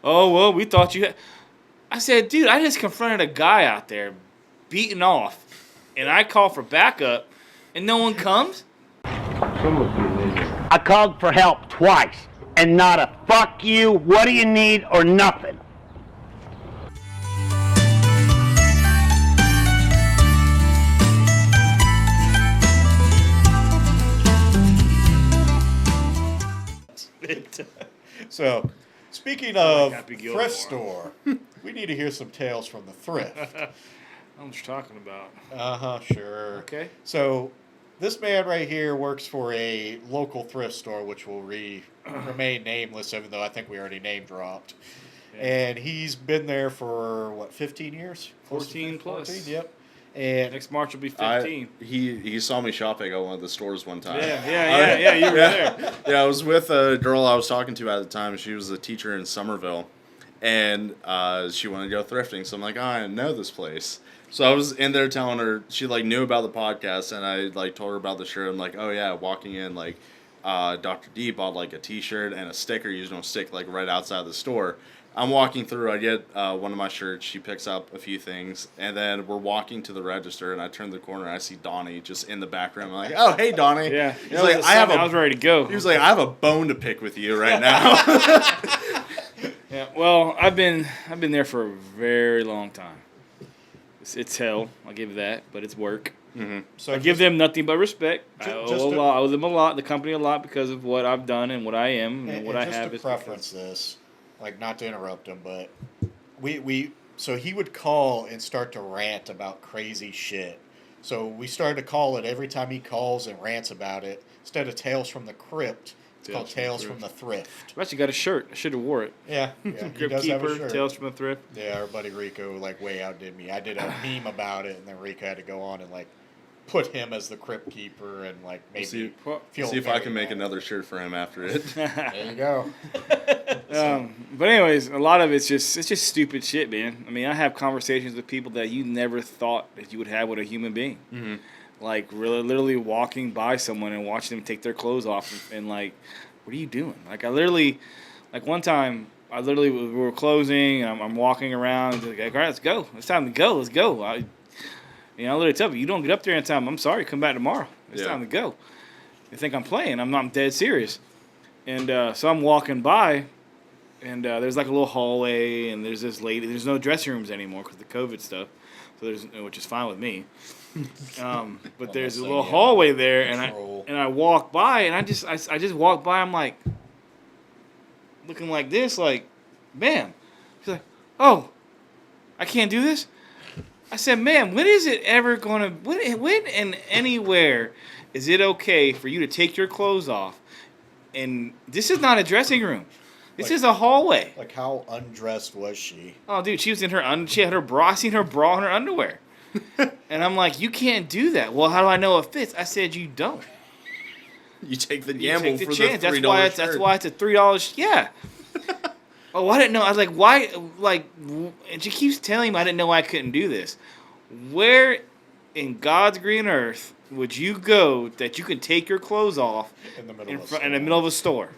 Oh, well, we thought you had... I said, dude, I just confronted a guy out there beating off, and I call for backup, and no one comes? I called for help twice, and not a fuck you, what do you need, or nothing. So, speaking of Happy thrift Gilmore. store, we need to hear some tales from the thrift. I don't know what you're talking about. Sure. Okay. So, this man right here works for a local thrift store, which will remain nameless, even though I think we already name dropped. Yeah. And he's been there for, 15 years? 14 plus. 14, yep. And next March will be 15. He saw me shopping at one of the stores one time. Yeah, you were there. Yeah, I was with a girl I was talking to at the time. She was a teacher in Somerville, and she wanted to go thrifting. So I'm like, I know this place. So I was in there telling her, she knew about the podcast, and I told her about the shirt. I'm like, oh yeah, walking in Dr. D bought a t-shirt and a sticker. You don't stick right outside the store. I'm walking through, I get one of my shirts, she picks up a few things, and then we're walking to the register, and I turn the corner, and I see Donny just in the background. I'm like, oh, hey, Donny. Yeah. He's like, I was ready to go. He was like, I have a bone to pick with you right now. Yeah, well, I've been there for a very long time. It's hell, I'll give you that, but it's work. Mm-hmm. So I give them nothing but respect. I owe them a lot, the company a lot, because of what I've done and what I am and what I have. Just to preference this, not to interrupt him, but so he would call and start to rant about crazy shit. So we started to call it every time he calls and rants about it. Instead of Tales from the Crypt, it's called Tales from the Thrift. I've actually got a shirt. I should have wore it. Yeah, he Crypt does have a Keeper, shirt. Tales from the Thrift. Yeah, our buddy Rico way outdid me. I did a meme about it, and then Rico had to go on and put him as the Crypt Keeper and maybe see feel if I very can make bad. another shirt for him after it. There you go. But anyways, a lot of it's just stupid shit, man. I mean, I have conversations with people that you never thought that you would have with a human being. Mm-hmm. Really, literally walking by someone and watching them take their clothes off and what are you doing? I literally, one time, we were closing and I'm walking around. All right, let's go. It's time to go. Let's go. I literally tell you don't get up there in time. I'm sorry. Come back tomorrow. It's time to go. You think I'm playing? I'm dead serious. And so I'm walking by, and there's a little hallway, and there's this lady. There's no dressing rooms anymore because of the COVID stuff. So which is fine with me. But there's a little hallway there, and I walk by, and I just walk by. I'm looking like this, ma'am. She's like, oh, I can't do this. I said, ma'am, when is it ever gonna? When and anywhere is it okay for you to take your clothes off? And this is not a dressing room. This is a hallway. How undressed was she? Oh, dude, she was in her she had her bra. I seen her bra and her underwear. And I'm like, you can't do that. Well, how do I know it fits? I said, you don't. You take the gamble for chance. the $3 shirt. That's why it's a $3. Yeah. Oh, I didn't know. I was like, why? And she keeps telling me I didn't know I couldn't do this. Where in God's green earth would you go that you can take your clothes off in the middle of a store?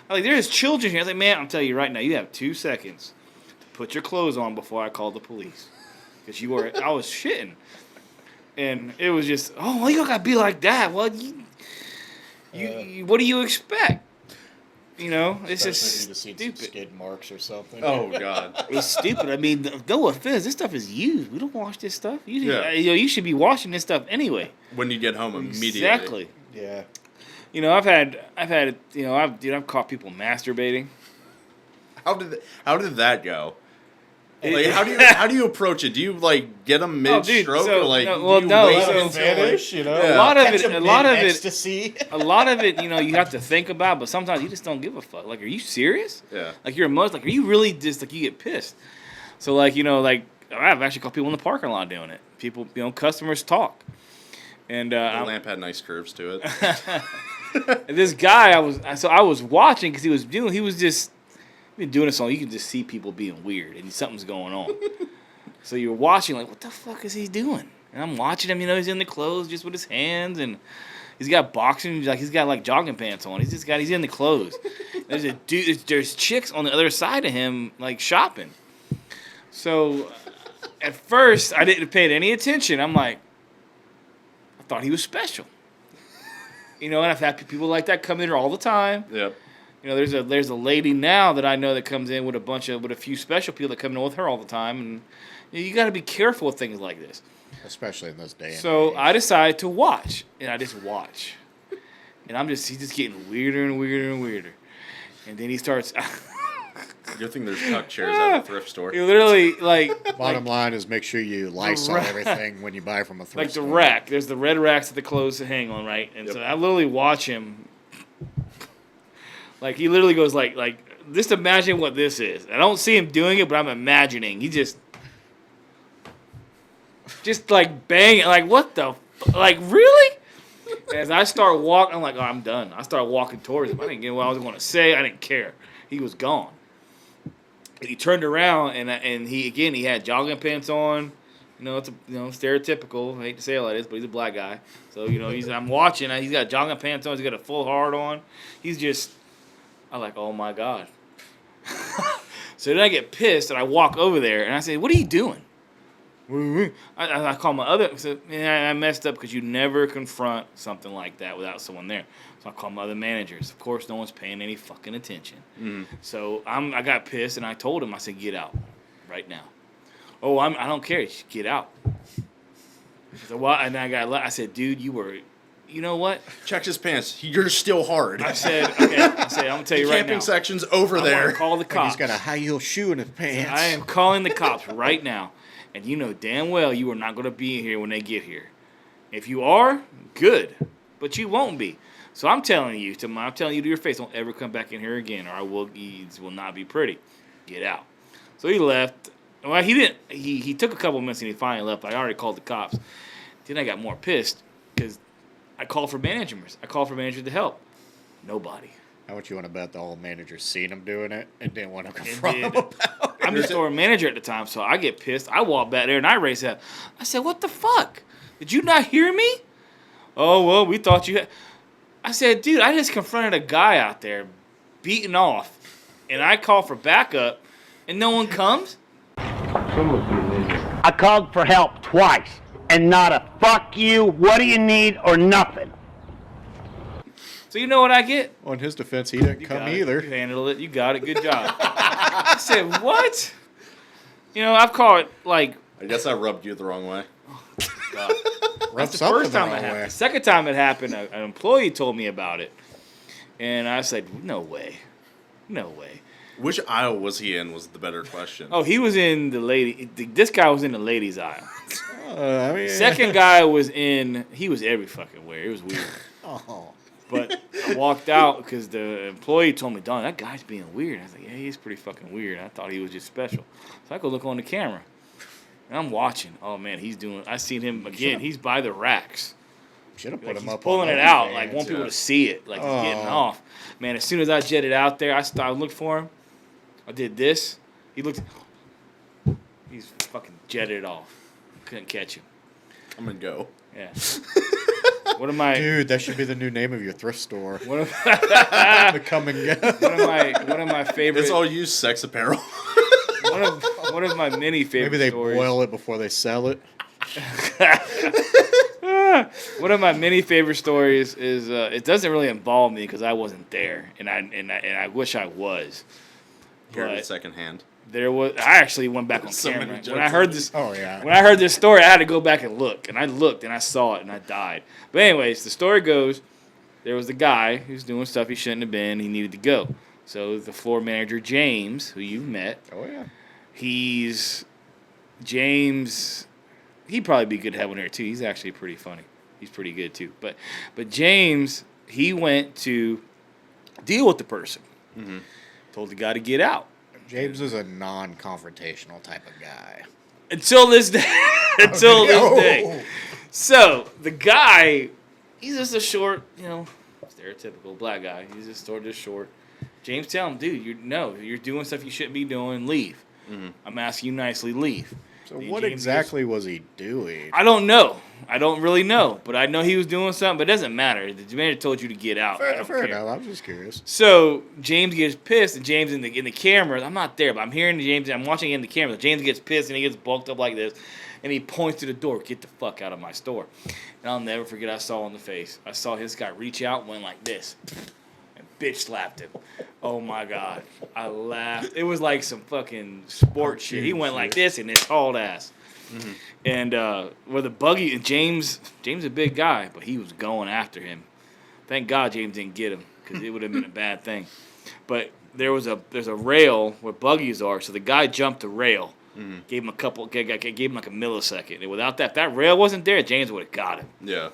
There's children here. I was like, man, I'm telling you right now, you have 2 seconds to put your clothes on before I call the police. Because I was shitting. And it was just, oh, well, you don't got to be like that. Well, you what do you expect? It's just stupid. Some skid marks or something. Oh, God. It's stupid. I mean, no offense. This stuff is used. We don't wash this stuff. You should be washing this stuff anyway. When you get home immediately. Exactly. Yeah. I've caught people masturbating. How did that go? How do you approach it? Do you get them mid-stroke or wait finish? A lot of it, ecstasy. a lot of it, you have to think about. But sometimes you just don't give a fuck. Are you serious? Yeah. You're are you really just you get pissed? So I've actually caught people in the parking lot doing it. People, customers talk. And the lamp had nice curves to it. And this guy, I was watching because he was just. Been doing this long, you can just see people being weird and something's going on. So you're watching, what the fuck is he doing? And I'm watching him, he's in the clothes just with his hands, and he's got boxing, he's got jogging pants on. He's in the clothes. There's a dude. There's chicks on the other side of him, like shopping. So, at first, I didn't pay any attention. I'm like, I thought he was special. And I've had people like that come in here all the time. Yep. There's a lady now that I know that comes in with a few special people that come in with her all the time, and you got to be careful with things like this, especially in this day. So I decided to watch, and I just watch, and he's just getting weirder and weirder and weirder, and then he starts. Good thing there's tuck chairs at the thrift store. You literally Bottom line is make sure you Lysol everything when you buy from a thrift store. Like the rack. There's the red racks that the clothes hang on, right? And so I literally watch him. Like he literally goes like just imagine what this is. I don't see him doing it, but I'm imagining. He just like banging. Like what the like really? As I start walking, I'm like, oh, I'm done. I start walking towards him. I didn't get what I was going to say. I didn't care. He was gone. And he turned around and he had jogging pants on. It's stereotypical. I hate to say it like this, but he's a black guy. So I'm watching. He's got jogging pants on. He's got a full hard on. I'm like, oh my god. So then I get pissed and I walk over there and I say, what are you doing? I call my other. So, I messed up because you never confront something like that without someone there. So I call my other managers. Of course, no one's paying any fucking attention. So I got pissed and I told him. I said, "Get out, right now." Oh, I don't care. Just get out. So and I said, "Dude, you were." You know what? Checked his pants. You're still hard. I said, okay. I'm gonna tell you right now. Camping section's over there. I'm call the cops. He's got a high heel shoe in his pants. I am calling the cops right now. And you know damn well you are not going to be here when they get here. If you are, good. But you won't be. So I'm telling you to your face, don't ever come back in here again, or it will not be pretty. Get out. So he left. Well, he didn't. He took a couple minutes and he finally left. I already called the cops. Then I got more pissed because I called for managers. I called for managers to help. Nobody. How much you want to bet the old manager seen him doing it and didn't want to confront him about it? I'm the store manager at the time, so I get pissed. I walk back there and I race out. I said, what the fuck? Did you not hear me? Oh, well, we thought you had. I said, dude, I just confronted a guy out there beating off, and I call for backup, and no one comes? I called for help twice, and not a fuck you, what do you need, or nothing. So you know what I get? On his defense, he didn't come either. You handled it. You got it. Good job. I said, what? I've called like... I guess I rubbed you the wrong way. God. That's the first time it happened. The second time it happened, an employee told me about it. And I said, no way. No way. Which aisle was he in was the better question. Oh, he was in the lady... This guy was in the ladies' aisle. Second guy was he was every fucking where. It was weird. Oh. But I walked out because the employee told me, Donny, that guy's being weird. I was like, yeah, he's pretty fucking weird. I thought he was just special. So I go look on the camera. And I'm watching. Oh, man, I seen him again. He's by the racks. Should have put him up. He's pulling it out. Like, want people to see it. Like, he's getting off. Man, as soon as I jetted out there, I looked for him. I did this. He's fucking jetted it off. Couldn't catch him. I'm going to go. Yeah. What am I? Dude, that should be the new name of your thrift store. The Come and go. One of my favorite. It's all used sex apparel. one of my many favorite. Maybe they stories. boil it before they sell it. One of my many favorite stories is it doesn't really involve me because I wasn't there, and I wish I was. Heard it secondhand. I actually went back on camera when I heard this. Oh yeah. When I heard this story, I had to go back and look, and I looked and I saw it and I died. But anyways, the story goes, there was a guy who's doing stuff he shouldn't have been. He needed to go. So the floor manager James, who you've met. Oh yeah. James. He'd probably be good to have one here too. He's actually pretty funny. He's pretty good too. But James, he went to deal with the person. Mm-hmm. Told the guy to get out. James is a non-confrontational type of guy. Until this day. Until this day. So, the guy, he's just a short, stereotypical black guy. He's just short. James tell him, dude, you're doing stuff you shouldn't be doing. Leave. Mm-hmm. I'm asking you nicely, leave. So The what James exactly was he doing? I don't know. I don't really know, but I know he was doing something. But it doesn't matter. The manager told you to get out. I don't Fair care. enough. I'm just curious. So James gets pissed, and James in the camera. I'm not there, but I'm hearing James. I'm watching in the camera. James gets pissed, and he gets bulked up like this, and he points to the door. Get the fuck out of my store! And I'll never forget. I saw on the face. I saw his guy reach out, and went like this, and bitch slapped him. Oh my god! I laughed. It was like some fucking sport shit. He went like this, and his hauled ass. Mm-hmm. And with the buggy, and James a big guy, but he was going after him. Thank God James didn't get him, because it would have been a bad thing. But there's a rail where buggies are, so the guy jumped the rail, gave him gave him like a millisecond. And without that, if that rail wasn't there, James would have got him. Yeah.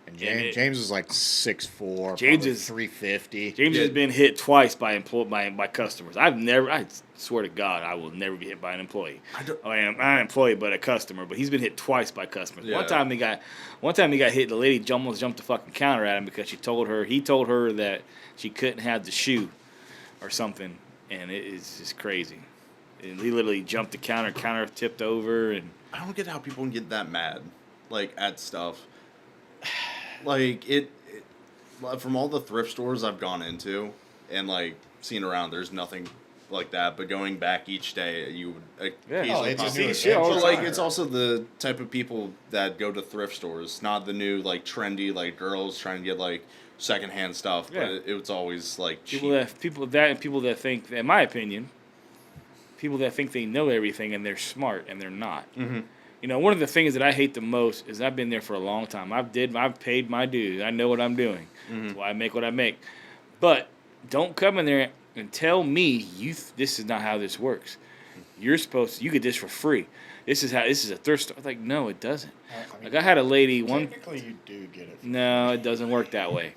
And James is like 6'4", James is 350. James has been hit twice by customers. I swear to God, I will never get hit by an employee. Not an employee, but a customer. But he's been hit twice by customers. Yeah. One time he got hit. The lady almost jumped the fucking counter at him because he told her that she couldn't have the shoe or something, and it is just crazy. And he literally jumped the counter tipped over, and I don't get how people can get that mad, like, at stuff. Like, it from all the thrift stores I've gone into and, like, seen around, there's nothing like that. But going back each day, you would occasionally it's a pop new in. shit all But, the like, time. it's also the type of people that go to thrift stores, not the new, like, trendy, like, girls trying to get, like, secondhand stuff. Yeah. But it's always, like, cheap. people that think, in my opinion, people that think they know everything and they're smart and they're not. Mm-hmm. You know, one of the things that I hate the most is I've been there for a long time. I've paid my dues. I know what I'm doing. Mm-hmm. That's why I make what I make. But don't come in there and tell me this is not how this works. You get this for free. This is a thrift store. Like, no, it doesn't. I had a lady Technically, you do get it. No, it doesn't work that way.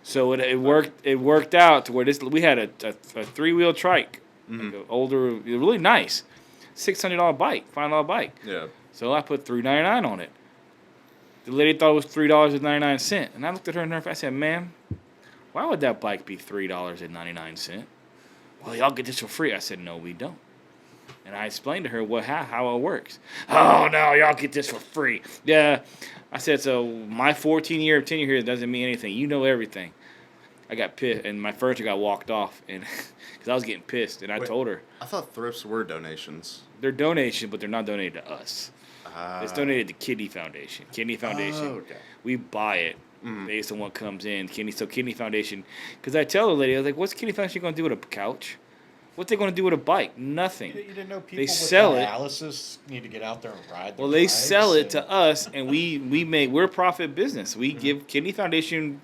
So it worked out to where we had a 3-wheel trike, like an older, really nice, $600 bike, $5 bike. Yeah. So I put $3.99 on it. The lady thought it was $3.99, and I looked at her in her face. I said, "Ma'am, why would that bike be $3.99?" Well, y'all get this for free. I said, "No, we don't." And I explained to her how it works. Oh no, y'all get this for free. Yeah, I said, so my 14-year tenure here doesn't mean anything. You know everything. I got pissed, and my furniture got walked off, and because I was getting pissed, and I told her. I thought thrifts were donations. They're donations, but they're not donated to us. It's donated to Kidney Foundation. Kidney Foundation, okay. We buy it based on what comes in. Kidney Foundation, because I tell the lady, I was like, what's Kidney Foundation going to do with a couch? What's they going to do with a bike? Nothing. You didn't know people They with sell it. dialysis need to get out there and ride their Well, they bikes sell it and- to us, and we're a profit business. We give Kidney Foundation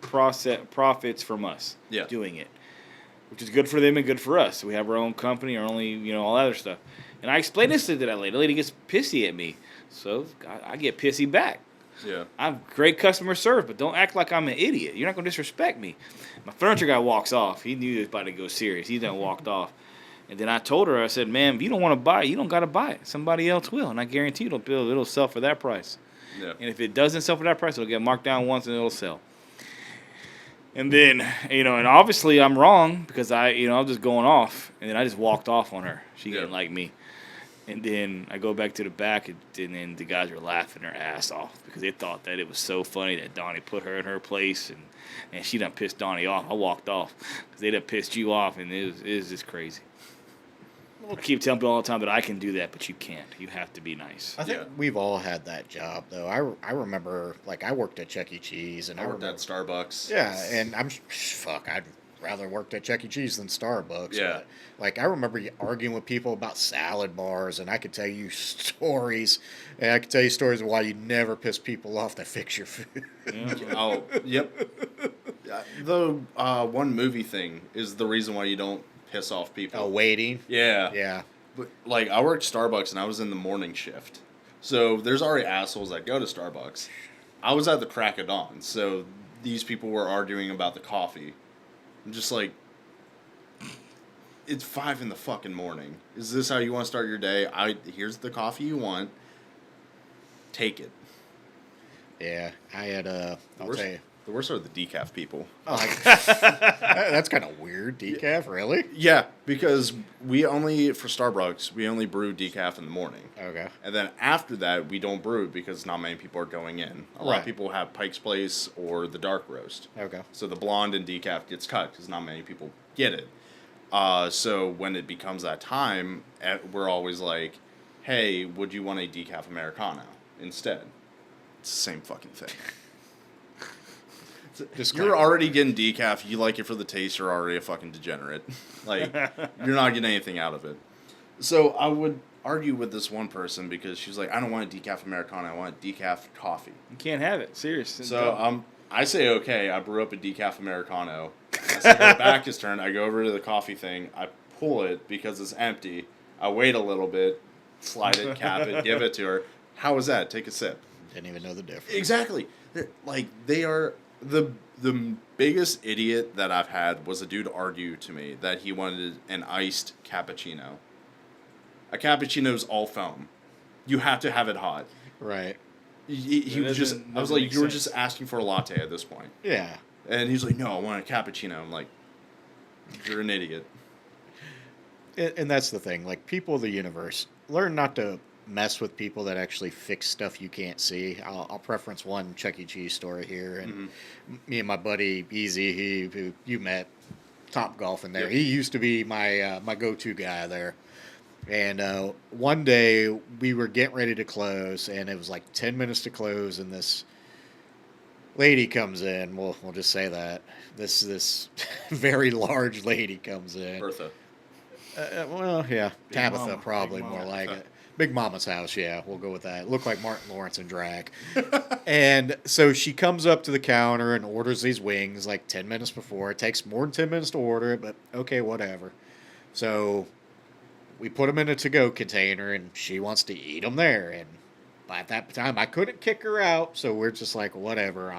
profits from us doing it, which is good for them and good for us. We have our own company, our only, all that other stuff. And I explained this to that lady. The lady gets pissy at me, so I get pissy back. Yeah. I'm great customer service, but don't act like I'm an idiot. You're not going to disrespect me. My furniture guy walks off. He knew he was about to go serious. He done walked off. And then I told her, I said, "Ma'am, if you don't want to buy it, you don't got to buy it. Somebody else will. And I guarantee it'll sell for that price. Yeah. And if it doesn't sell for that price, it'll get marked down once and it'll sell." And then, and obviously I'm wrong because I'm just going off. And then I just walked off on her. She didn't like me. And then I go back to the back, and then the guys were laughing their ass off because they thought that it was so funny that Donny put her in her place, and she done pissed Donny off. I walked off because they done pissed you off, and it was just crazy. I keep telling people all the time that I can do that, but you can't. You have to be nice. I think we've all had that job, though. I remember, like, I worked at Chuck E. Cheese, and I worked at Starbucks. Yeah, and I'd rather worked at Chuck E. Cheese than Starbucks. Yeah. But, like, I remember arguing with people about salad bars, and I could tell you stories, and I could tell you stories of why you never piss people off that fix your food. Oh, yep. The one movie thing is the reason why you don't piss off people. Oh, waiting? Yeah. Yeah. But, like, I worked Starbucks, and I was in the morning shift. So there's already assholes that go to Starbucks. I was at the crack of dawn, so these people were arguing about the coffee. I'm just like, it's 5 in the fucking morning. Is this how you want to start your day? Here's the coffee you want. Take it. Yeah, I had I'll tell you. The worst are the decaf people. Oh, that's kind of weird. Decaf, really? Yeah, because for Starbucks, we only brew decaf in the morning. Okay. And then after that, we don't brew because not many people are going in. A lot Right. of people have Pike's Place or the dark roast. Okay. So the blonde and decaf gets cut because not many people get it. So when it becomes that time, we're always like, hey, would you want a decaf Americano instead? It's the same fucking thing. You're already getting decaf. You like it for the taste. You're already a fucking degenerate. Like, you're not getting anything out of it. So I would argue with this one person because she was like, I don't want a decaf Americano. I want decaf coffee. You can't have it. Seriously. So I say, okay. I brew up a decaf Americano. I say her back is turned. I go over to the coffee thing. I pull it because it's empty. I wait a little bit, slide it, cap it, give it to her. How was that? Take a sip. Didn't even know the difference. Exactly. They are the biggest idiot that I've had was a dude argue to me that he wanted an iced cappuccino. A cappuccino is all foam. You have to have it hot. Right. He was just. I was like, you were just asking for a latte at this point. Yeah. And he's like, no, I want a cappuccino. I'm like, you're an idiot. And that's the thing. Like, people of the universe, learn not to mess with people that actually fix stuff you can't see. I'll preference one Chuck E. Cheese story here. And me and my buddy, Easy, who you met, Top Golfing there. Yep. He used to be my go-to guy there. And one day, we were getting ready to close, and it was like 10 minutes to close, and this lady comes in. We'll just say that. This very large lady comes in. Bertha. Well, yeah. Big Tabitha, Mama, probably Big more Mama. like it. Big Mama's house, yeah. We'll go with that. Looked like Martin Lawrence in drag. And so she comes up to the counter and orders these wings like 10 minutes before. It takes more than 10 minutes to order it, but okay, whatever. So we put them in a to-go container, and she wants to eat them there. And by that time, I couldn't kick her out, so we're just like, whatever.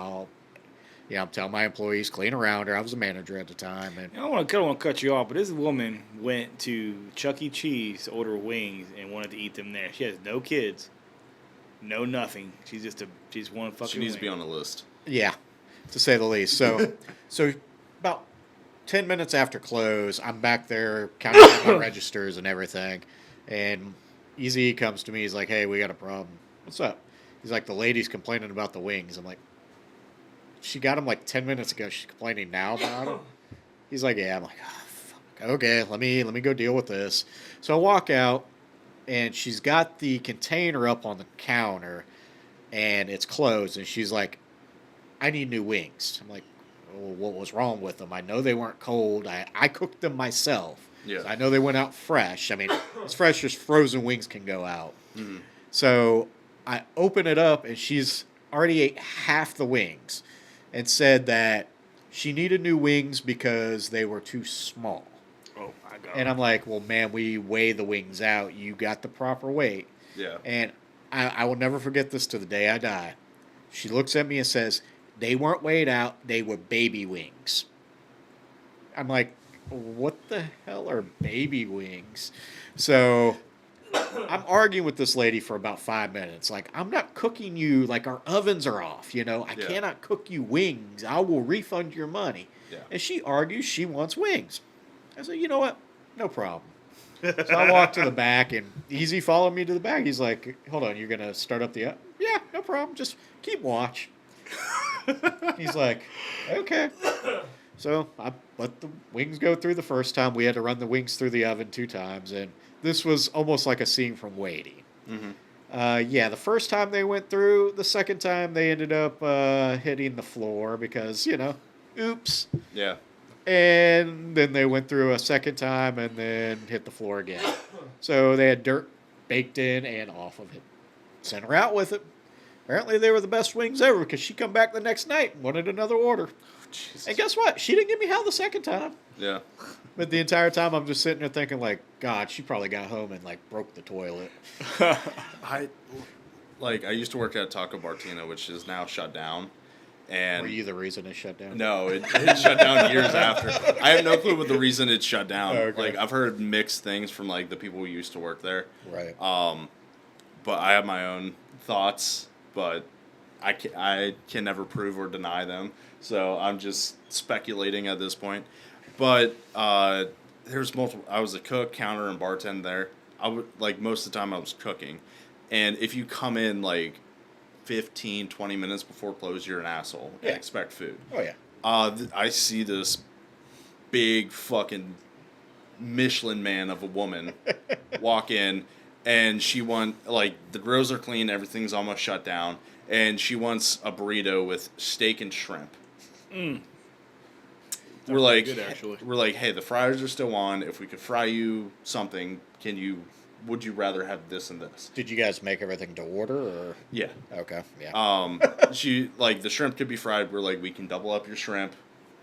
I'm telling my employees, clean around her. I was a manager at the time. And I don't want to cut you off, but this woman went to Chuck E. Cheese to order wings and wanted to eat them there. She has no kids, no nothing. She's one fucking. She needs to be wing. on the list. yeah, to say the least. So about 10 minutes after close, I'm back there counting my registers and everything. And Easy comes to me. He's like, hey, we got a problem. What's up? He's like, the lady's complaining about the wings. I'm like, she got them like 10 minutes ago. She's complaining now about them. He's like, yeah. I'm like, oh, fuck. Okay, let me go deal with this. So I walk out, and she's got the container up on the counter, and it's closed. And she's like, I need new wings. I'm like, well, what was wrong with them? I know they weren't cold. I cooked them myself. Yeah. So I know they went out fresh. I mean, as fresh as frozen wings can go out. Mm. So I open it up, and she's already ate half the wings and said that she needed new wings because they were too small. Oh my god! And I'm like, well, man, we weigh the wings out. You got the proper weight. Yeah. And I will never forget this to the day I die. She looks at me and says, they weren't weighed out. They were baby wings. I'm like, what the hell are baby wings? So I'm arguing with this lady for about 5 minutes. Like, I'm not cooking you, like, our ovens are off, I Yeah. cannot cook you wings. I will refund your money. Yeah. And she argues she wants wings. I said, you know what? No problem. So I walk to the back, and Easy followed me to the back. He's like, hold on, you're going to start up the oven? Yeah, no problem. Just keep watch. He's like, okay. So I let the wings go through the first time. We had to run the wings through the oven 2 times, and this was almost like a scene from Waiting. Mm-hmm. The first time they went through, the second time they ended up hitting the floor because, oops. Yeah. And then they went through a second time and then hit the floor again. So they had dirt baked in and off of it. Sent her out with it. Apparently they were the best wings ever because she come back the next night and wanted another order. Jesus. And guess what? She didn't give me hell the second time. Yeah. But the entire time I'm just sitting there thinking, like, God, she probably got home and, like, broke the toilet. I used to work at Taco Bartina, which is now shut down. And Were you the reason it shut down? no, it shut down years after. I have no clue what the reason it shut down. Okay. Like, I've heard mixed things from, like, the people who used to work there. Right. But I have my own thoughts. But I can never prove or deny them, so I'm just speculating at this point. But there's multiple. I was a cook, counter, and bartender there. I would like most of the time I was cooking, and if you come in like 15, 20 minutes before close, you're an asshole and expect food. Oh yeah. I see this big fucking Michelin man of a woman walk in, and she like the grills are clean, everything's almost shut down, and she wants a burrito with steak and shrimp. We're like, good, actually. we're like, hey, the fryers are still on. If we could fry you something, would you rather have this and this? Did you guys make everything to order or? Yeah. Okay. Yeah. She like the shrimp could be fried. We're like, we can double up your shrimp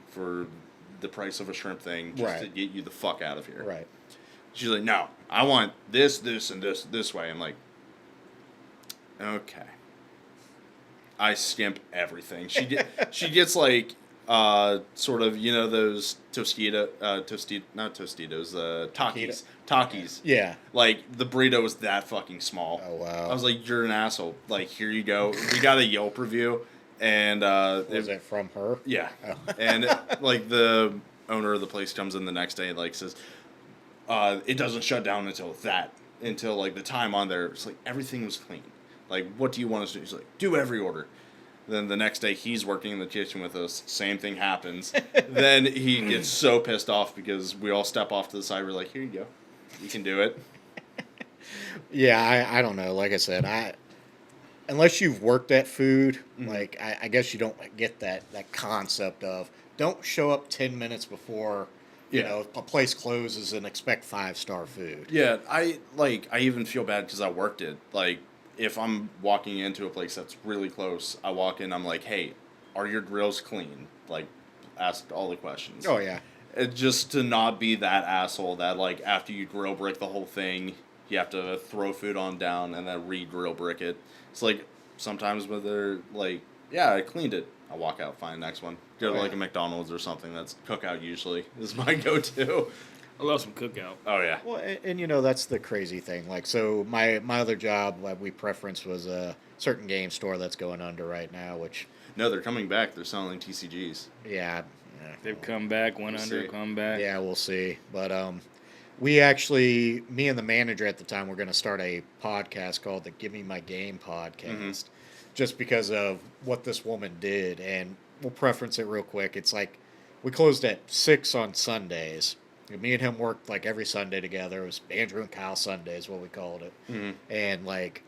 for the price of a shrimp thing just to get you the fuck out of here. Right. She's like, no, I want this, and this way. I'm like, okay. I skimp everything. She gets like sort of, you know, those Takis. Yeah. Like the burrito was that fucking small. Oh wow. I was like, you're an asshole. Like, here you go. We got a Yelp review, and was it from her? yeah. Oh. And like the owner of the place comes in the next day and like says, it doesn't shut down until like the time on there. It's like everything was clean. Like, what do you want us to do? He's like, do every order. Then the next day he's working in the kitchen with us. Same thing happens. Then he gets so pissed off because we all step off to the side. We're like, here you go. You can do it. Yeah, I don't know. Like I said, unless you've worked at food, like I guess you don't get that concept of don't show up 10 minutes before you know a place closes and expect 5-star food. Yeah, I even feel bad because I worked it. Like, if I'm walking into a place that's really close, I walk in, I'm like, hey, are your grills clean? Like, ask all the questions. Oh yeah. Just to not be that asshole that, like, after you grill brick the whole thing, you have to throw food on down and then re-grill brick it. It's like, sometimes when they're like, yeah, I cleaned it. I walk out, find the next one. Go to, like, a McDonald's or something. That's cookout usually is my go-to. I love some cookout. Oh, yeah. Well, and you know that's the crazy thing. Like, so my other job that we preference was a certain game store that's going under right now. Which No, they're coming back. They're selling TCGs. yeah, They've come back, went under, see. come back. yeah, we'll see. But we actually, me and the manager at the time, were going to start a podcast called the Give Me My Game podcast, just because of what this woman did. And we'll preference it real quick. It's like we closed at 6 on Sundays. Me and him worked like every Sunday together. It was Andrew and Kyle Sunday is what we called it. And like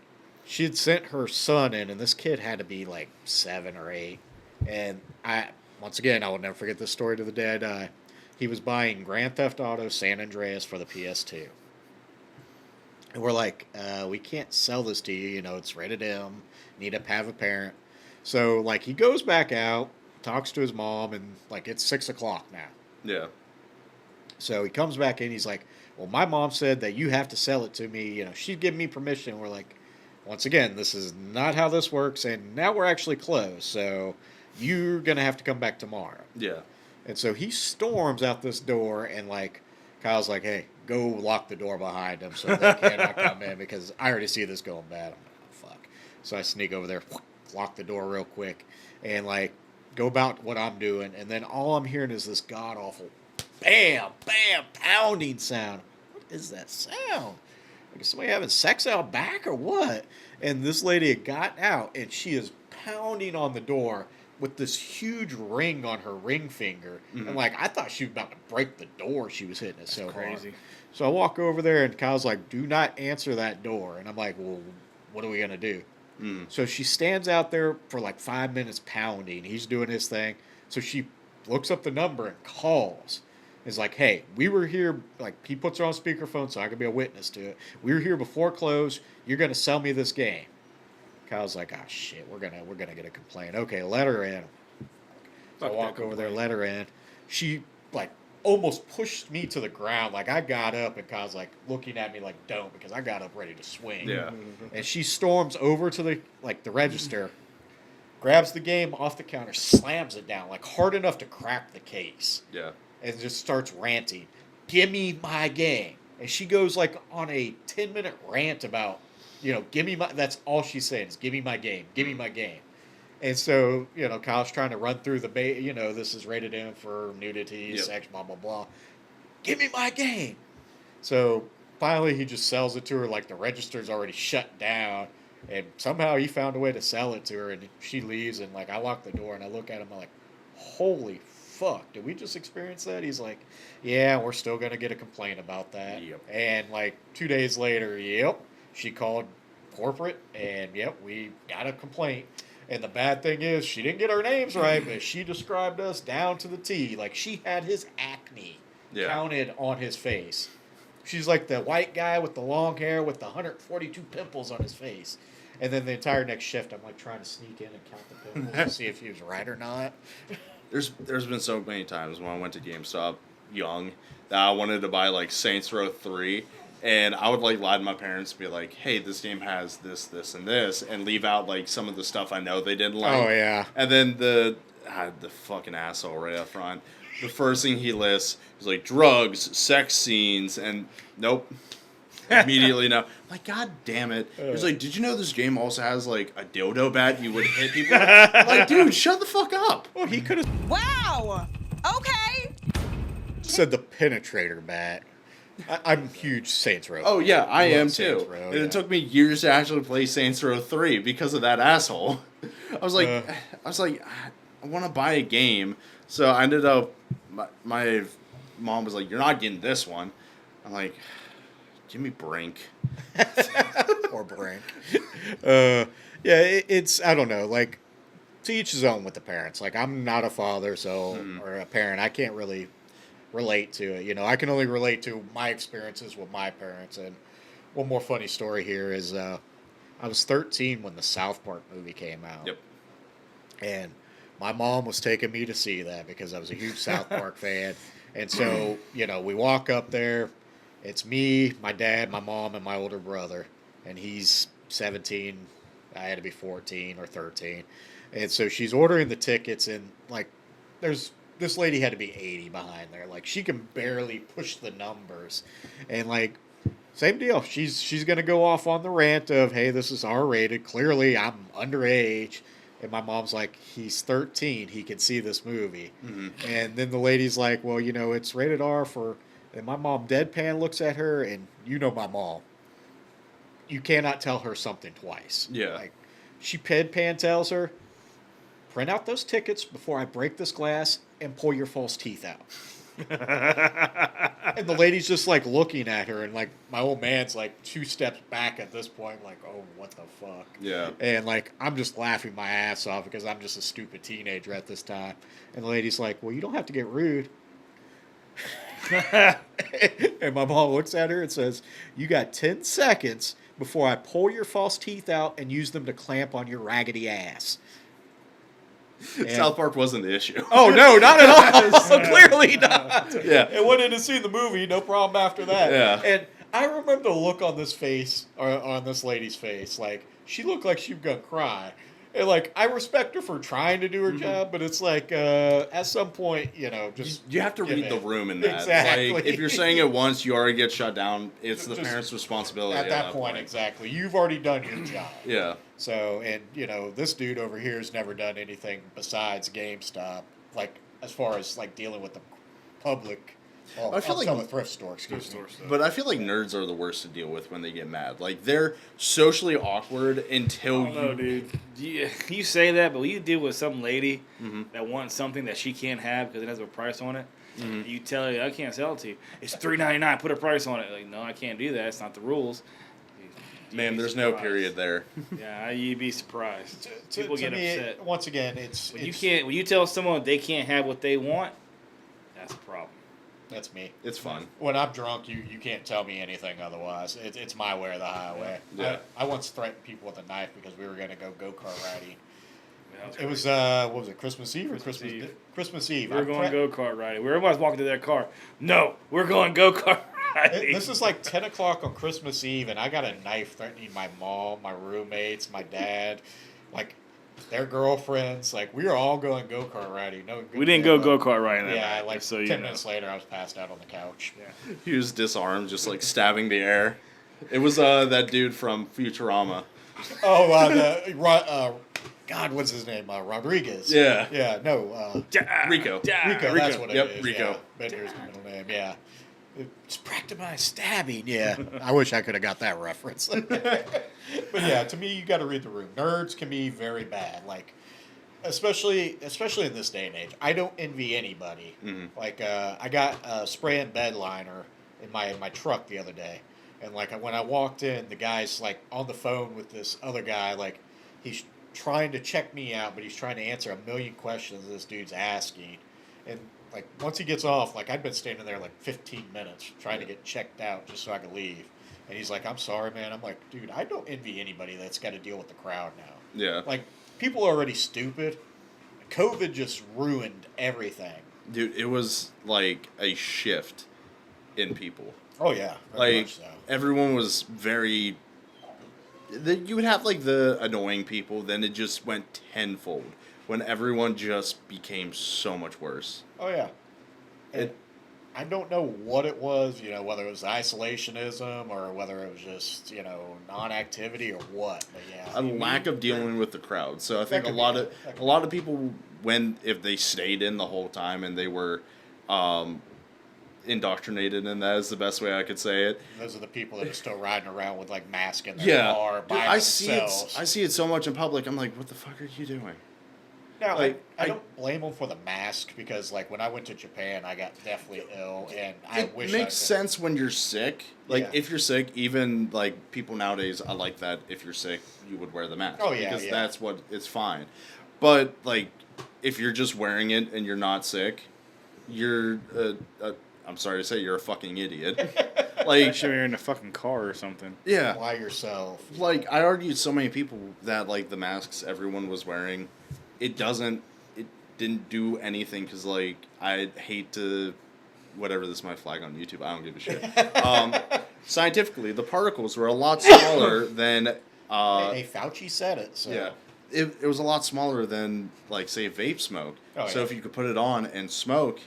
she had sent her son in, and this kid had to be like 7 or 8. And I will never forget this story to the day I die. He was buying Grand Theft Auto San Andreas for the PS2. And we're like, we can't sell this to you. You know, it's rated M. Need to have a parent. So like he goes back out, talks to his mom, and like it's 6 o'clock now. Yeah. So he comes back in. He's like, well, my mom said that you have to sell it to me. You know, she'd given me permission. We're like, once again, this is not how this works. And now we're actually closed. So you're going to have to come back tomorrow. Yeah. And so he storms out this door. And like, Kyle's like, hey, go lock the door behind him so they cannot come in because I already see this going bad. I'm like, oh, fuck. So I sneak over there, lock the door real quick, and like go about what I'm doing. And then all I'm hearing is this god awful bam, bam, pounding sound. What is that sound? Like, is somebody having sex out back or what? And this lady had gotten out, and she is pounding on the door with this huge ring on her ring finger. And, like, I thought she was about to break the door. She was hitting it so crazy. hard. So I walk over there, and Kyle's like, do not answer that door. And I'm like, well, what are we going to do? So she stands out there for, like, 5 minutes pounding. He's doing his thing. So she looks up the number and calls. Is like, hey, we were here, like, he puts her on speakerphone so I can be a witness to it. We were here before close. You're going to sell me this game. Kyle's like, oh, shit, we're gonna get a complaint. Okay, let her in. So I walk over there, let her in. She, like, almost pushed me to the ground. Like, I got up, and Kyle's, like, looking at me like, don't, because I got up ready to swing. Yeah. And she storms over to the register, grabs the game off the counter, slams it down, like, hard enough to crack the case. Yeah. And just starts ranting, give me my game. And she goes like on a 10-minute rant about, you know, give me my, that's all she's saying is give me my game, give me my game. And so, Kyle's trying to run through this is rated M for nudity, Yep. sex, blah, blah, blah. Give me my game. So finally he just sells it to her like the register's already shut down. And somehow he found a way to sell it to her, and she leaves, and like I lock the door and I look at him, I'm like, holy fuck, did we just experience that? He's like, yeah, we're still gonna get a complaint about that. Yep. And like 2 days later, yep, she called corporate, and yep, we got a complaint. And the bad thing is, she didn't get our names right, but she described us down to the T. Like she had his acne counted on his face. She's like the white guy with the long hair with the 142 pimples on his face. And then the entire next shift, I'm like trying to sneak in and count the pimples to see if he was right or not. There's been so many times when I went to GameStop young that I wanted to buy like Saints Row 3, and I would like lie to my parents and be like, hey, this game has this, this, and this, and leave out like some of the stuff I know they didn't like. Oh, yeah. And then the fucking asshole right up front, the first thing he lists is like drugs, sex scenes, and nope. Immediately no. Like, god damn it. He's like, did you know this game also has like a dildo bat you would hit people? Like, dude, shut the fuck up. Well, he could have Wow. Okay. said the penetrator bat. I'm huge Saints Row. Oh yeah, I am Saints too. Row, And yeah. it took me years to actually play Saints Row 3 because of that asshole. I was like, I want to buy a game. So I ended up, my mom was like, you're not getting this one. I'm like, give me Brink. Or Brink. It's, I don't know, like, to each his own with the parents. Like, I'm not a father, or a parent. I can't really relate to it. I can only relate to my experiences with my parents. And one more funny story here is I was 13 when the South Park movie came out. Yep. And my mom was taking me to see that because I was a huge South Park fan. And so, we walk up there. It's me, my dad, my mom, and my older brother. And he's 17. I had to be 14 or 13. And so she's ordering the tickets, and, like, this lady had to be 80 behind there. Like, she can barely push the numbers. And, like, same deal. She's going to go off on the rant of, hey, this is R-rated. Clearly, I'm underage. And my mom's like, he's 13. He can see this movie. Mm-hmm. And then the lady's like, well, it's rated R for... And my mom deadpan looks at her, and my mom. You cannot tell her something twice. Yeah. Like, she deadpan tells her, print out those tickets before I break this glass and pull your false teeth out. And the lady's just, like, looking at her, and, like, my old man's, like, 2 steps back at this point, like, oh, what the fuck? Yeah. And, like, I'm just laughing my ass off because I'm just a stupid teenager at this time. And the lady's like, well, you don't have to get rude. And my mom looks at her and says, you got 10 seconds before I pull your false teeth out and use them to clamp on your raggedy ass. And, South Park wasn't the issue. oh, no, not at all. Clearly not. Yeah. And went in to see the movie, no problem after that. Yeah. And I remember the look on this face, or on this lady's face. Like, she looked like she was going to cry. And, like, I respect her for trying to do her job, but it's like, at some point, just... You have to read the room in that. Exactly. Like, if you're saying it once, you already get shut down. It's the Just parents' responsibility. At that point, exactly. You've already done your job. Yeah. So, and, this dude over here has never done anything besides GameStop, like, as far as, like, dealing with the public... Well, I feel like a thrift store, excuse me. But I feel like nerds are the worst to deal with when they get mad. Like, they're socially awkward until No, dude. You say that, but when you deal with some lady that wants something that she can't have because it has a price on it, you tell her, I can't sell it to you. It's $3.99. Put a price on it. Like, no, I can't do that. It's not the rules. You'd Man, be there's no surprised. period there. Yeah, you'd be surprised. To People get me, upset. Once again, it's When you tell someone they can't have what they want, that's a problem. That's me. It's fun. When I'm drunk, you can't tell me anything otherwise. It's my way or the highway. Yeah. I once threatened people with a knife because we were going to go go-kart riding. Yeah, It was, what was it, Christmas Eve or Christmas Eve. Christmas Eve. We're going go-kart riding. Everybody's walking to their car. No, we're going go-kart riding. This is like 10 o'clock on Christmas Eve, and I got a knife threatening my mom, my roommates, my dad, like their girlfriends. Like, we were all going go-kart riding. No, We didn't go go-kart riding that Yeah, night, like so 10 you know. minutes later, I was passed out on the couch. Yeah. He was disarmed, just like stabbing the air. It was that dude from Futurama. Oh, God, what's his name? Rodriguez. Yeah. Yeah, no. Rico. Rico, that's what it Yep, is. Rico. Yeah. Bender's middle name, yeah. It's practically stabbing, yeah. I wish I could have got that reference. But yeah, to me, you got to read the room. Nerds can be very bad, like especially in this day and age. I don't envy anybody. Mm-hmm. Like I got a spray and bed liner in my truck the other day, and like when I walked in, the guy's like on the phone with this other guy, like he's trying to check me out, but he's trying to answer a million questions this dude's asking, and like once he gets off, like I'd been standing there like 15 minutes trying to get checked out just so I could leave. And he's like, "I'm sorry, man." I'm like, "Dude, I don't envy anybody that's got to deal with the crowd now." Yeah. Like people are already stupid. COVID just ruined everything. Dude, it was like a shift in people. Oh yeah, very Like much so. everyone was very. You would have like the annoying people, then it just went tenfold when everyone just became so much worse. Oh yeah. And I don't know what it was, whether it was isolationism or whether it was just, non-activity or what. But yeah, A lack of dealing with the crowd. So I think could a be lot it. of people, if they stayed in the whole time and they were indoctrinated in that is the best way I could say it. Those are the people that are still riding around with like masks in their car Dude, by I themselves. I see it so much in public. I'm like, what the fuck are you doing? Now, Like, I don't blame them for the mask because, like, when I went to Japan, I got deathly ill, and I wish It makes sense when you're sick. Like, Yeah. if you're sick, even, like, people nowadays, I like that if you're sick, you would wear the mask. Oh, yeah, Because yeah. that's what, it's fine. But, like, if you're just wearing it and you're not sick, you're, I'm sorry to say, you're a fucking idiot. Like, Sure, you're in a fucking car or something. yeah. Fly yourself. Like, I argued so many people that, like, the masks everyone was wearing, it didn't do anything because, like, I hate to, whatever, this is my flag on YouTube, I don't give a shit. Scientifically, the particles were a lot smaller than, Hey, Fauci said it, so. yeah, it was a lot smaller than, like, say, vape smoke. Oh, so yeah. if you could put it on and smoke,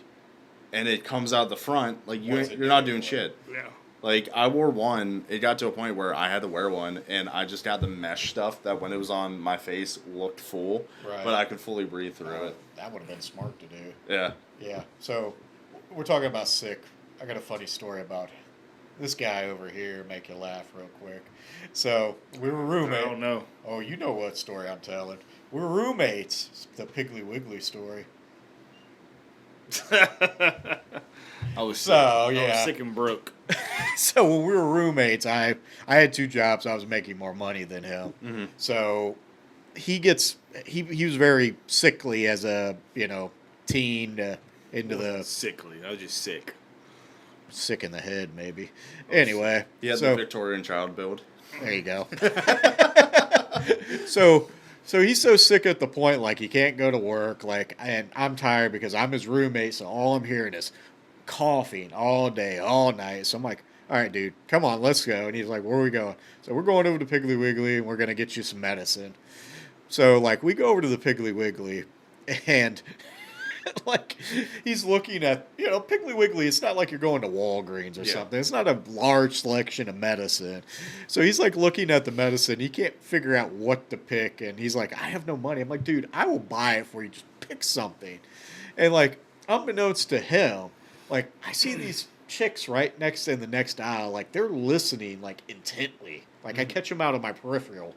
and it comes out the front, like, What does it you're not do? doing shit. Yeah. Like, I wore one, it got to a point where I had to wear one, and I just got the mesh stuff that when it was on my face looked full, Right. but I could fully breathe through it. That would have been smart to do. Yeah. Yeah. So, we're talking about sick. I got a funny story about this guy over here. Make you laugh real quick. So, we were I roommates. don't know. Oh, you know what story I'm telling. We were roommates. It's the Piggly Wiggly story. I was So, sick. I yeah. was sick and broke. So when we were roommates, I had two jobs. I was making more money than him. Mm-hmm. So he was very sickly as a teen into the Sickly. I was just sick. sick in the head maybe. Anyway, He had so the Victorian child build. there you go. So he's so sick at the point like he can't go to work. Like, and I'm tired because I'm his roommate. So all I'm hearing is coughing all day, all night. So I'm like, all right, dude, come on, let's go. And he's like, where are we going? So we're going over to Piggly Wiggly and we're going to get you some medicine. So, like, we go over to the Piggly Wiggly and, like, he's looking at, Piggly Wiggly, it's not like you're going to Walgreens or Yeah. something. It's not a large selection of medicine. So he's, like, looking at the medicine. He can't figure out what to pick. And he's like, I have no money. I'm like, dude, I will buy it for you. Just pick something. And, like, unbeknownst to him, like, I see these chicks right next in the next aisle, like, they're listening, like, intently. Like, I catch them out of my peripheral.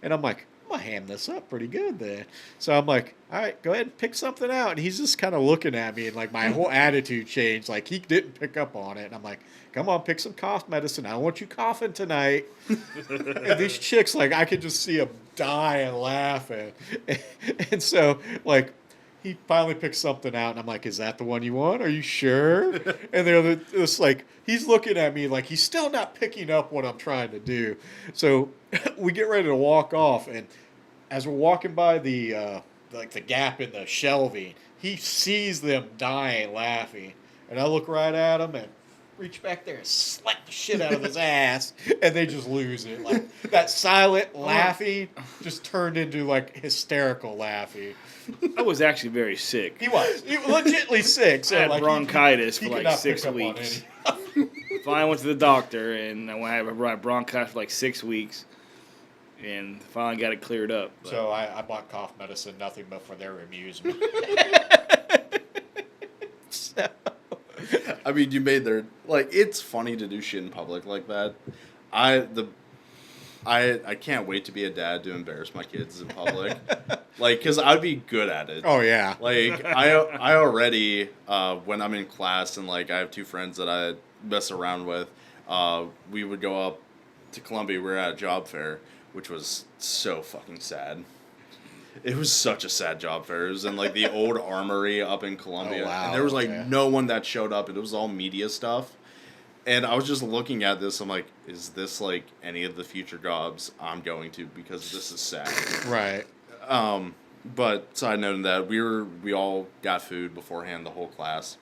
And I'm like, I'm going to ham this up pretty good then. So I'm like, all right, go ahead and pick something out. And he's just kind of looking at me, and, like, my whole attitude changed. Like, he didn't pick up on it. And I'm like, come on, pick some cough medicine. I don't want you coughing tonight. And these chicks, like, I could just see them dying laughing. And so, like, he finally picks something out, and I'm like, is that the one you want? Are you sure? And they're just like, he's looking at me like he's still not picking up what I'm trying to do. So we get ready to walk off, and as we're walking by the gap in the shelving, he sees them dying laughing. And I look right at him and reach back there and slap the shit out of his ass, and they just lose it. Like, that silent laughing just turned into, like, hysterical laughing. I was actually very sick. He was legitimately sick. So I had like, bronchitis he for could like not 6 pick up on weeks. any- Finally went to the doctor, and I had bronchitis for like 6 weeks. and finally got it cleared up. But. So I bought cough medicine, nothing but for their amusement. So. I mean, you made their like. It's funny to do shit in public like that. I can't wait to be a dad to embarrass my kids in public, like, cause I'd be good at it. Oh yeah. Like I already when I'm in class and like I have two friends that I mess around with, we would go up to Columbia. We were at a job fair, which was so fucking sad. It was such a sad job fair. It was in like the old armory up in Columbia, Oh, wow. and there was like Yeah. no one that showed up, and it was all media stuff. And I was just looking at this. I'm like, is this like any of the future jobs I'm going to? Because this is sad. Right. But side note on that, we all got food beforehand, the whole class,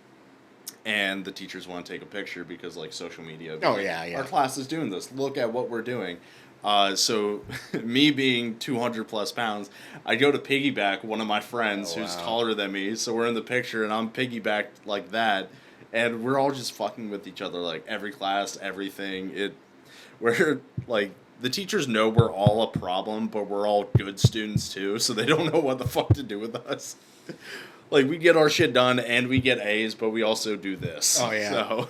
and the teachers want to take a picture because like social media. Oh, like, yeah. Our class is doing this. Look at what we're doing. So me being 200 plus pounds, I go to piggyback one of my friends who's taller than me. So we're in the picture and I'm piggybacked like that. And we're all just fucking with each other, like every class, everything. We're like, the teachers know we're all a problem, but we're all good students too. So they don't know what the fuck to do with us. Like we get our shit done and we get A's, but we also do this. Oh, yeah. So.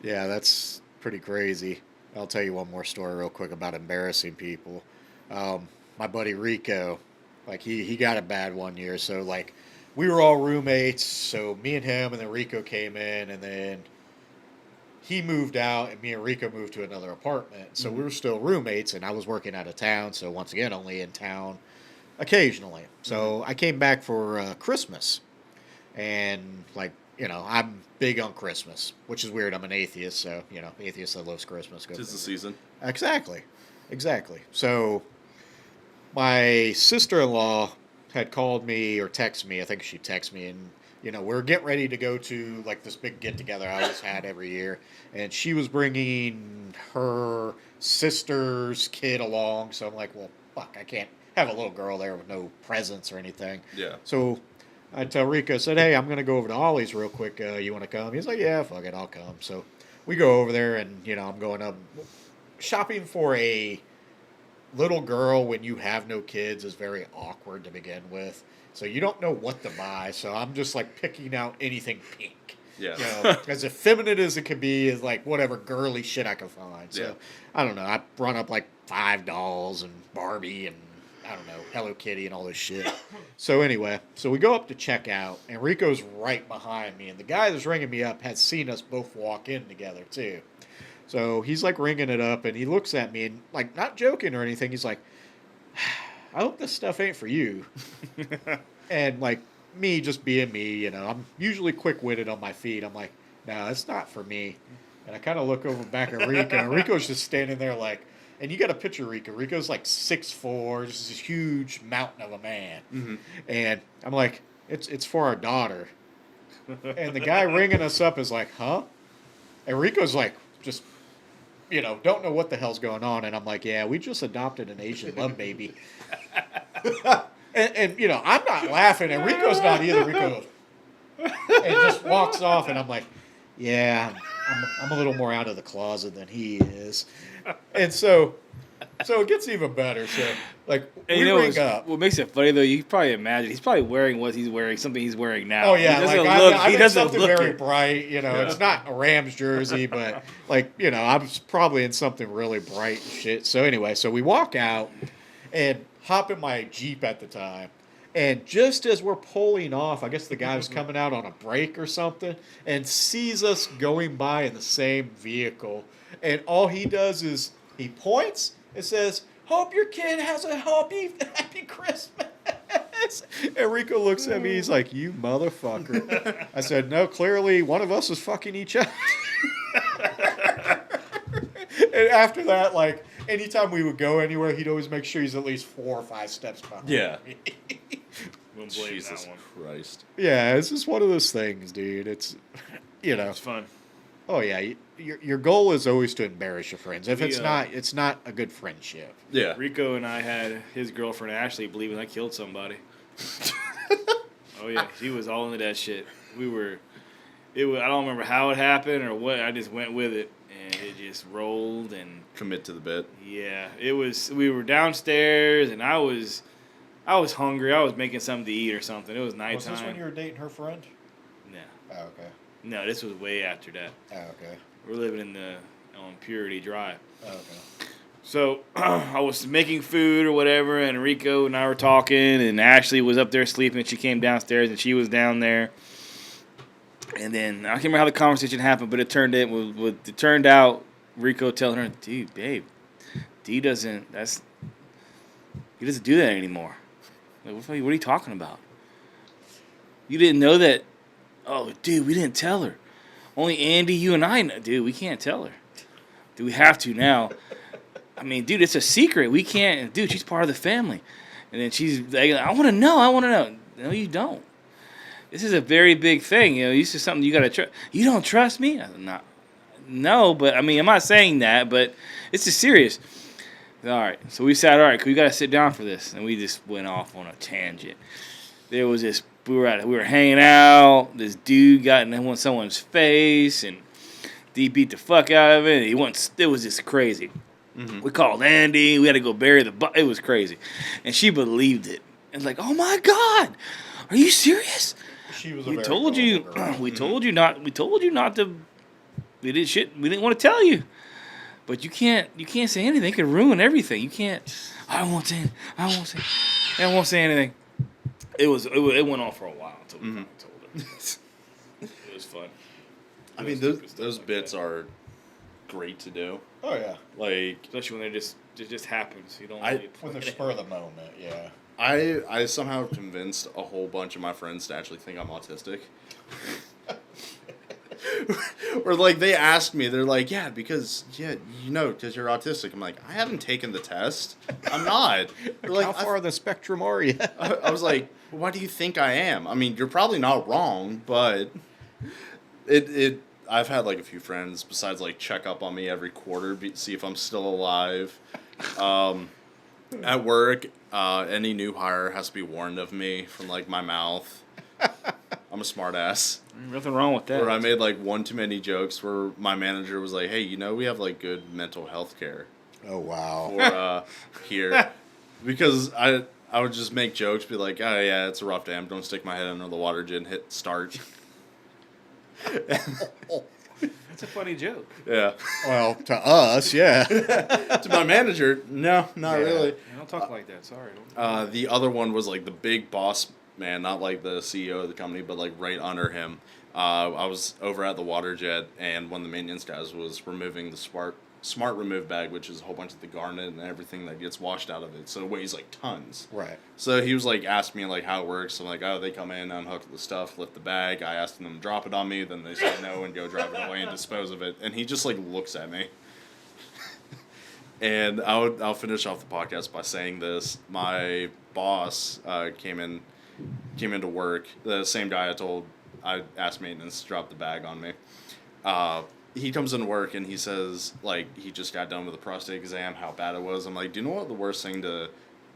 Yeah, that's pretty crazy. I'll tell you one more story real quick about embarrassing people. My buddy Rico, like he got a bad one year. So like we were all roommates. So me and him and then Rico came in and then he moved out and me and Rico moved to another apartment. So we were still roommates and I was working out of town. So once again, only in town occasionally. So I came back for Christmas and like, you know, I'm big on Christmas, which is weird. I'm an atheist, so, you know, atheist that loves Christmas. Go 'Tis the figure. season. Exactly. So my sister-in-law had called me or texted me. I think she texted me, and, you know, we're getting ready to go to, like, this big get-together I always had every year. And she was bringing her sister's kid along. So I'm like, well, fuck, I can't have a little girl there with no presents or anything. Yeah. So I tell Rico, I said, hey, I'm going to go over to Ollie's real quick. You want to come? He's like, yeah, fuck it, I'll come. So we go over there, and, you know, I'm going up. Shopping for a little girl when you have no kids is very awkward to begin with. So you don't know what to buy. So I'm just, like, picking out anything pink. Yeah. You know, as effeminate as it can be is, like, whatever girly shit I can find. So, Yeah. I don't know. I brought up, like, 5 dolls and Barbie and I don't know, Hello Kitty and all this shit. So anyway, so we go up to check out, and Rico's right behind me, and the guy that's ringing me up has seen us both walk in together too. So he's like ringing it up, and he looks at me and like not joking or anything. He's like, "I hope this stuff ain't for you." And like me just being me, you know, I'm usually quick-witted on my feet. I'm like, "No, it's not for me." And I kind of look over back at Rico, and Rico's just standing there like. And you got to picture Rico. Rico's like 6'4", just this huge mountain of a man. Mm-hmm. And I'm like, it's for our daughter. And the guy ringing us up is like, huh? And Rico's like, just, you know, don't know what the hell's going on. And I'm like, yeah, we just adopted an Asian love baby. and, you know, I'm not laughing, and Rico's not either. Rico goes, and just walks off, and I'm like, yeah, I'm a little more out of the closet than he is. And so it gets even better. So, like, And we you know ring up. what makes it funny though? You can probably imagine he's probably wearing what he's wearing, something he's wearing now. Oh, yeah. He doesn't Like, look. I'm He in doesn't something look very it. bright. You know, it's not a Rams jersey, but, like, you know, I was probably in something really bright and shit. So, anyway, so we walk out and hop in my Jeep at the time. And just as we're pulling off, I guess the guy was coming out on a break or something and sees us going by in the same vehicle. And all he does is he points and says, "Hope your kid has a happy Christmas." And Rico looks at me. He's like, "You motherfucker." I said, "No, clearly one of us is fucking each other." And after that, like, anytime we would go anywhere, he'd always make sure he's at least 4 or 5 steps behind Yeah. me. Wouldn't blame Jesus that one. Christ. Yeah, it's just one of those things, dude. It's, you know. It's fun. Oh yeah, your goal is always to embarrass your friends. If We, it's not a good friendship. Yeah. Rico and I had his girlfriend Ashley believing I killed somebody. Oh yeah, she was all into that shit. I don't remember how it happened or what. I just went with it, and it just rolled and Commit to the bit. yeah, it was. We were downstairs, and I was hungry. I was making something to eat or something. It was nighttime. Was this when you were dating her friend? No, Oh, okay. no, this was way after that. Oh, okay. We're living on Purity Drive. Oh, okay. So I was making food or whatever, and Rico and I were talking, and Ashley was up there sleeping. She came downstairs, and she was down there. And then I can't remember how the conversation happened, but it turned out Rico telling her, "Dude, babe, he doesn't do that anymore." Like, what are you talking about? You didn't know that? Oh, dude, we didn't tell her. Only Andy, you, and I know. Dude, we can't tell her. Dude, we have to now. I mean, dude, it's a secret. We can't. Dude, she's part of the family. And then she's like, I want to know. No, you don't. This is a very big thing. You know, this is something you got to trust. You don't trust me? No, but I mean, I'm not saying that, but it's just serious. All right. So we said, all right, we got to sit down for this. And we just went off on a tangent. There was this, we were hanging out. This dude got in someone's face, and he beat the fuck out of it. It was just crazy. Mm-hmm. We called Andy. We had to go bury the body. It was crazy. And she believed it. And like, oh my God, are you serious? She was. We told you not to. We didn't want to tell you. But you can't say anything. It could ruin everything. You can't. I won't say anything. It went on for a while until we told her. It was fun. I mean, those bits are great to do. Oh yeah. Like, especially when it just happens. You don't. When they're spur of the moment, yeah. I somehow convinced a whole bunch of my friends to actually think I'm autistic. Or like they asked me, they're like, because you're autistic. I'm like, I haven't taken the test. I'm not. They're like, how far on the spectrum are you? I was like, why do you think I am? I mean, you're probably not wrong, but I've had like a few friends besides like check up on me every quarter, see if I'm still alive. At work, any new hire has to be warned of me from like my mouth. I'm a smart ass. Nothing wrong with that. Or I made like one too many jokes where my manager was like, hey, we have like good mental health care. Oh, wow. For here. Because I would just make jokes, be like, oh yeah, it's a rough day. I'm going to stick my head under the water jet and hit start. That's a funny joke. Yeah. Well, to us, yeah. To my manager, no, not really. I don't talk like that. Sorry. The other one was like the big boss man, not like the CEO of the company, but like right under him. I was over at the water jet, and one of the maintenance guys was removing the smart remove bag, which is a whole bunch of the garnet and everything that gets washed out of it. So it weighs like tons. Right. So he was like asking me like how it works. I'm like, oh, they come in, unhook the stuff, lift the bag. I asked them to drop it on me, then they say no and go drive it away and dispose of it. And he just like looks at me. And I'll finish off the podcast by saying this. My boss came into work. The same guy I asked maintenance to drop the bag on me. He comes into work and he says, like, he just got done with a prostate exam, how bad it was. I'm like, do you know what the worst thing to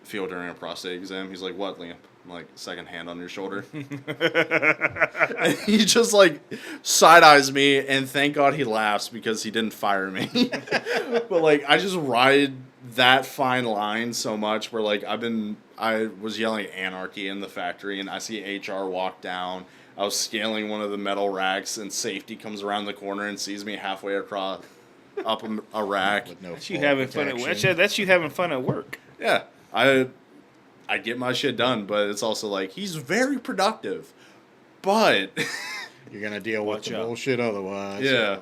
feel during a prostate exam? He's like, what, Liam? I'm like, second hand on your shoulder. And he just, like, side-eyes me, and thank God he laughs because he didn't fire me. But, like, I just ride that fine line so much where, like, I was yelling anarchy in the factory, and I see HR walk down. I was scaling one of the metal racks, and safety comes around the corner and sees me halfway across up a rack. With no That's you having fun at that's you having fun at work. Yeah, I get my shit done, but it's also like he's very productive, but you're gonna deal with the bullshit otherwise. Yeah.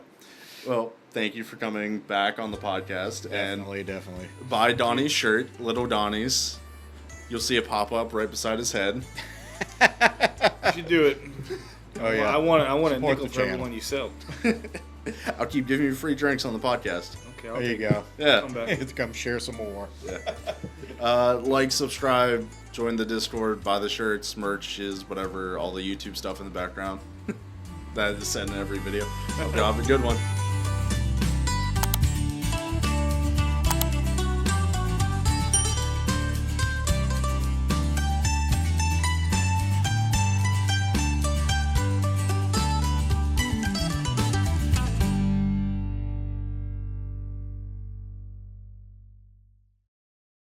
Well, thank you for coming back on the podcast. Definitely. Buy Donny's shirt, Little Donny's. You'll see it pop up right beside his head. You should do it. Oh yeah. I want a Support nickel the for channel. everyone you sell. I'll keep giving you free drinks on the podcast. Okay, There you go. Yeah. Come back. Come share some more. Like, subscribe, join the Discord, buy the shirts, merches, whatever, all the YouTube stuff in the background. That is said in every video. Hope you have a good one.